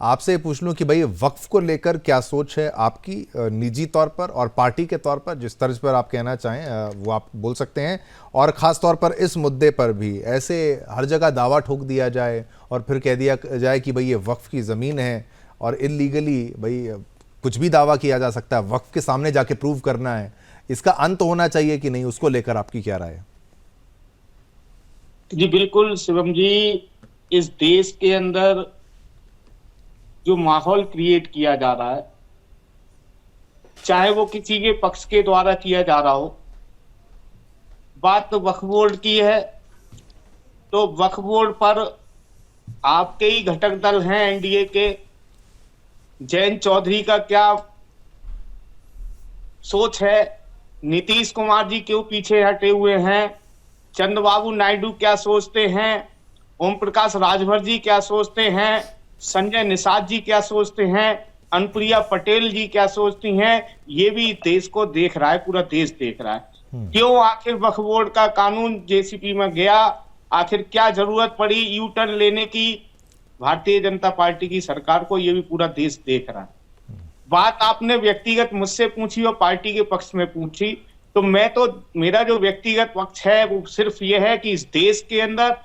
आपसे पूछ लूं कि भाई वक्फ को लेकर क्या सोच है आपकी, निजी तौर पर और पार्टी के तौर पर, जिस तर्ज पर आप कहना चाहें वो आप बोल सकते हैं। और ख़ास तौर पर इस मुद्दे पर भी ऐसे हर जगह दावा ठोक दिया जाए और फिर कह दिया जाए कि भाई ये वक्फ की ज़मीन है और इलीगली भाई कुछ भी दावा किया जा सकता है, वक्फ के सामने जाके प्रूव करना है। इसका अंत होना चाहिए कि नहीं, उसको लेकर आपकी क्या राय है? जी बिल्कुल शिवम जी, इस देश के अंदर जो माहौल क्रिएट किया जा रहा है, चाहे वो किसी के पक्ष के द्वारा किया जा रहा हो, बात तो वक्फ बोर्ड की है, तो वक्फ बोर्ड पर आपके ही घटक दल हैं एनडीए के, जयंत चौधरी का क्या सोच है, नीतीश कुमार जी क्यों पीछे हटे हुए हैं, चंद्रबाबू नायडू क्या सोचते हैं, ओम प्रकाश राजभर जी क्या सोचते हैं, संजय निषाद जी क्या सोचते हैं, अनुप्रिया पटेल जी क्या सोचती हैं, ये भी देश को देख रहा है, पूरा देश देख रहा है। क्यों आखिर वक्फ बोर्ड का कानून जेसीपी में गया, आखिर क्या जरूरत पड़ी यू टर्न लेने की भारतीय जनता पार्टी की सरकार को, ये भी पूरा देश देख रहा है। बात आपने व्यक्तिगत मुझसे पूछी और पार्टी के पक्ष में पूछी, तो मेरा जो व्यक्तिगत पक्ष है वो सिर्फ ये है कि इस देश के अंदर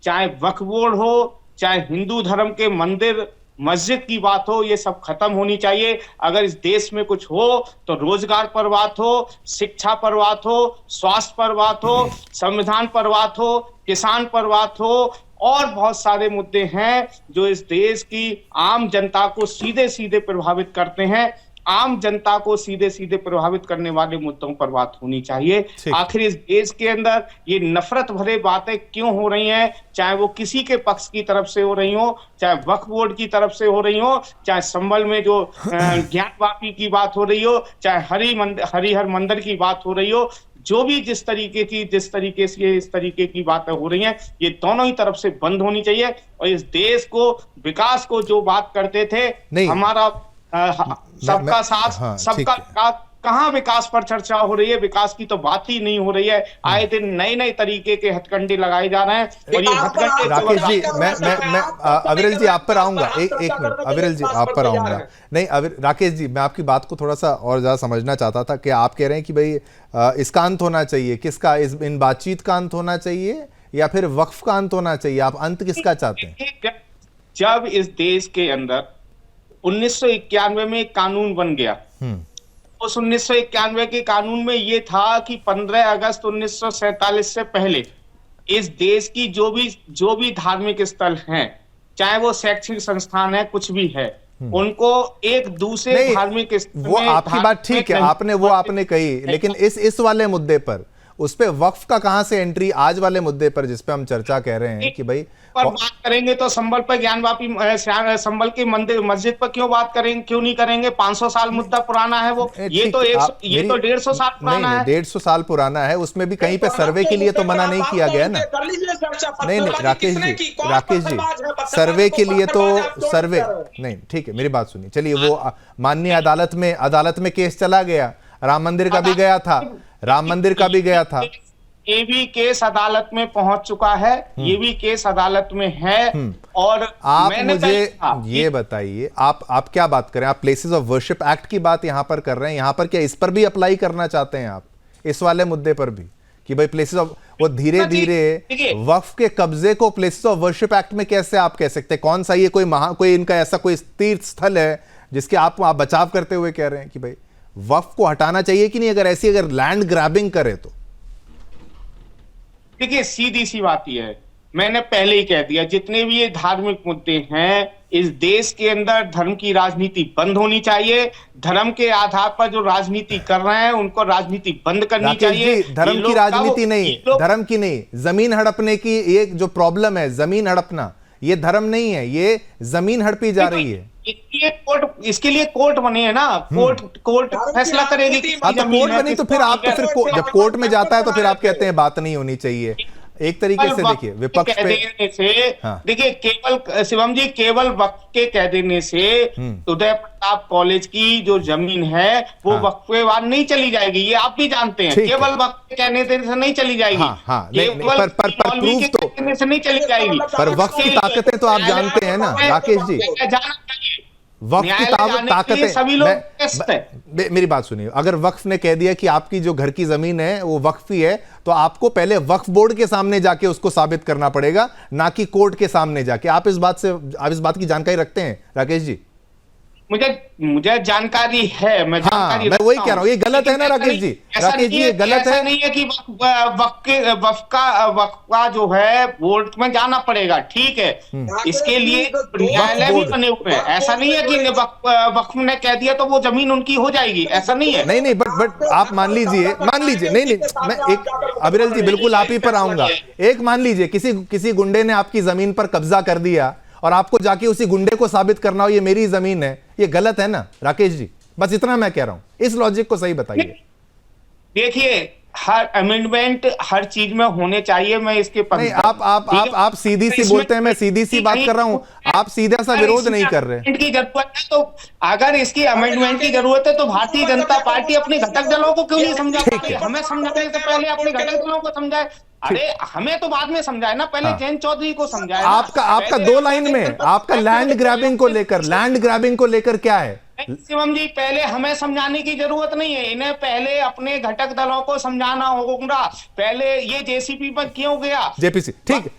चाहे वक्फ बोर्ड हो, चाहे हिंदू धर्म के मंदिर मस्जिद की बात हो, ये सब खत्म होनी चाहिए। अगर इस देश में कुछ हो तो रोजगार पर बात हो, शिक्षा पर बात हो, स्वास्थ्य पर बात हो, संविधान पर बात हो, किसान पर बात हो, और बहुत सारे मुद्दे हैं जो इस देश की आम जनता को सीधे सीधे प्रभावित करते हैं। आम जनता को सीधे सीधे प्रभावित करने वाले मुद्दों पर बात होनी चाहिए। आखिर इस देश के अंदर ये नफरत भरे बातें क्यों हो रही हैं, चाहे वो किसी के पक्ष की तरफ से हो रही हो, चाहे वक्फ बोर्ड की तरफ से हो रही हो, चाहे संभल में जो ज्ञानवापी की बात हो रही हो, चाहे हरिहर मंदिर की बात हो रही हो, जो भी जिस तरीके से इस तरीके की बातें हो रही हैं, ये दोनों ही तरफ से बंद होनी चाहिए। और इस देश को विकास को जो बात करते थे, हमारा सबका साथ सबका विकास, कहाँ विकास पर चर्चा हो रही है, विकास की तो बात ही नहीं हो रही है। आए दिन नए नए तरीके के हथकंडे लगाए जा रहे हैं और ये हथकंडे। राकेश जी, मैं अविरल जी आप पर आऊंगा, एक मिनट अविरल जी आप पर आऊंगा। नहीं राकेश जी, मैं आपकी बात को थोड़ा सा और ज्यादा समझना चाहता था कि आप कह रहे हैं कि भाई इसका अंत होना चाहिए, किसका, इन बातचीत का अंत होना चाहिए या फिर वक्फ का अंत होना चाहिए? आप अंत किसका चाहते हैं? जब इस देश के अंदर 1991 में एक कानून बन गया, उस 1991 के कानून में यह था कि 15 अगस्त 1947 से पहले इस देश की जो भी धार्मिक स्थल हैं, चाहे वो शैक्षिक संस्थान है, कुछ भी है, उनको एक दूसरे धार्मिक स्थल, वो आपकी बात ठीक है, आपने कही, लेकिन इस वाले मुद्दे पर उस पे वक्फ का कहां से एंट्री, आज वाले मुद्दे पर जिस पे हम चर्चा कर रहे हैं कि भाई पर बात करेंगे तो संभल पर ज्ञानवापी संभल की मंदिर मस्जिद पर क्यों बात करेंगे, क्यों नहीं करेंगे? 500 साल मुद्दा पुराना है वो, ये तो 150 साल पुराना है। 150 साल पुराना है, उसमें भी कहीं पे सर्वे के लिए तो मना नहीं किया गया ना। नहीं राकेश जी सर्वे के लिए तो सर्वे नहीं, ठीक है, मेरी बात सुनिए। चलिए, वो माननीय अदालत में केस चला गया, राम मंदिर का भी गया था, ये भी केस अदालत में पहुंच चुका है, ये भी केस अदालत में है। और आप मुझे ये बताइए, आप क्या बात करें, आप प्लेसेस ऑफ वर्शिप एक्ट की बात यहां पर कर रहे हैं, यहां पर क्या इस पर भी अप्लाई करना चाहते हैं आप, इस वाले मुद्दे पर भी, कि भाई प्लेसेस ऑफ, वो धीरे धीरे वक्फ के कब्जे को प्लेसेस ऑफ वर्शिप एक्ट में कैसे आप कह सकते हैं? कौन सा ये कोई इनका ऐसा कोई तीर्थ स्थल है जिसके आप बचाव करते हुए कह रहे हैं कि भाई वक्फ को हटाना चाहिए कि नहीं, अगर लैंड ग्रैबिंग करे तो? देखिए, सीधी सी बात यह है, मैंने पहले ही कह दिया, जितने भी ये धार्मिक मुद्दे हैं, इस देश के अंदर धर्म की राजनीति बंद होनी चाहिए। धर्म के आधार पर जो राजनीति कर रहे हैं उनको राजनीति बंद करनी चाहिए। धर्म की राजनीति नहीं, जमीन हड़पने की एक जो प्रॉब्लम है, जमीन हड़पना, ये धर्म नहीं है, ये जमीन हड़पी जा रही है। इसके लिए कोर्ट बने है ना, कोर्ट फैसला करेगी। तो कोर्ट बनी तो फिर आप जब कोर्ट में जाता है तो फिर आप कहते हैं बात नहीं होनी चाहिए। एक तरीके से देखिए विपक्ष पे देखिए, केवल शिवम जी, केवल वक्फ के कह देने से उदय प्रताप कॉलेज की जो जमीन है वो वक्फ के बाद नहीं चली जाएगी, ये आप भी जानते हैं। केवल वक्फ के कहने से नहीं चली जाएगी, पर प्रूफ तो नहीं चली जाएगी, पर वक्फ की ताकतें तो आप जानते हैं ना राकेश जी। वक्फ की न्यायालय जाने के लिए ताकतें सभी लोग व्यस्त हैं। मेरी बात सुनिए, अगर वक्फ ने कह दिया कि आपकी जो घर की जमीन है वो वक्फी है, तो आपको पहले वक्फ बोर्ड के सामने जाके उसको साबित करना पड़ेगा, ना कि कोर्ट के सामने जाके। आप इस बात की जानकारी रखते हैं राकेश जी? मुझे जानकारी है, मैं हाँ, जानकारी मैं वही रखता कह रहा हूँ, ये हूं। गलत है ना राकेश जी? राकेश जी, ये गलत है। ऐसा नहीं है कि वक्फ का जो है बोर्ड में जाना पड़ेगा, ठीक है, इसके लिए न्यायालय भी बने हुए हैं। ऐसा नहीं है कि वक्फ ने कह दिया तो वो जमीन उनकी हो जाएगी, ऐसा नहीं है। नहीं, बट आप मान लीजिए, नहीं, मैं एक अविरल जी बिल्कुल आप ही पर आऊंगा। एक मान लीजिए किसी गुंडे ने आपकी जमीन पर कब्जा कर दिया और आपको जाके उसी गुंडे को साबित करना हो ये मेरी जमीन है, ये गलत है ना राकेश जी? बस इतना मैं कह रहा हूं, इस लॉजिक को सही बताइए। देखिए, हर अमेंडमेंट हर चीज में होने चाहिए, मैं इसके पर नहीं, आप सीधी सी बोलते हैं, मैं सीधी सी बात कर रहा हूं, आप सीधा सा विरोध नहीं कर रहे। की जरूरत है तो अगर इसकी अमेंडमेंट की जरूरत है तो भारतीय जनता पार्टी अपने घटक दलों को क्यों नहीं समझा पा रही? हमें समझाने से पहले अपने घटक दलों को समझाए। अरे हमें तो बाद में समझाए ना, पहले जयंत चौधरी को समझाए ना। आपका दो लाइन में आपका लैंड ग्रैबिंग को लेकर क्या है? शिवम जी, पहले हमें समझाने की जरूरत नहीं है, इन्हें पहले अपने घटक दलों को समझाना होगा। पहले ये जेसीपी पर क्यों गया, जेपीसी, ठीक है।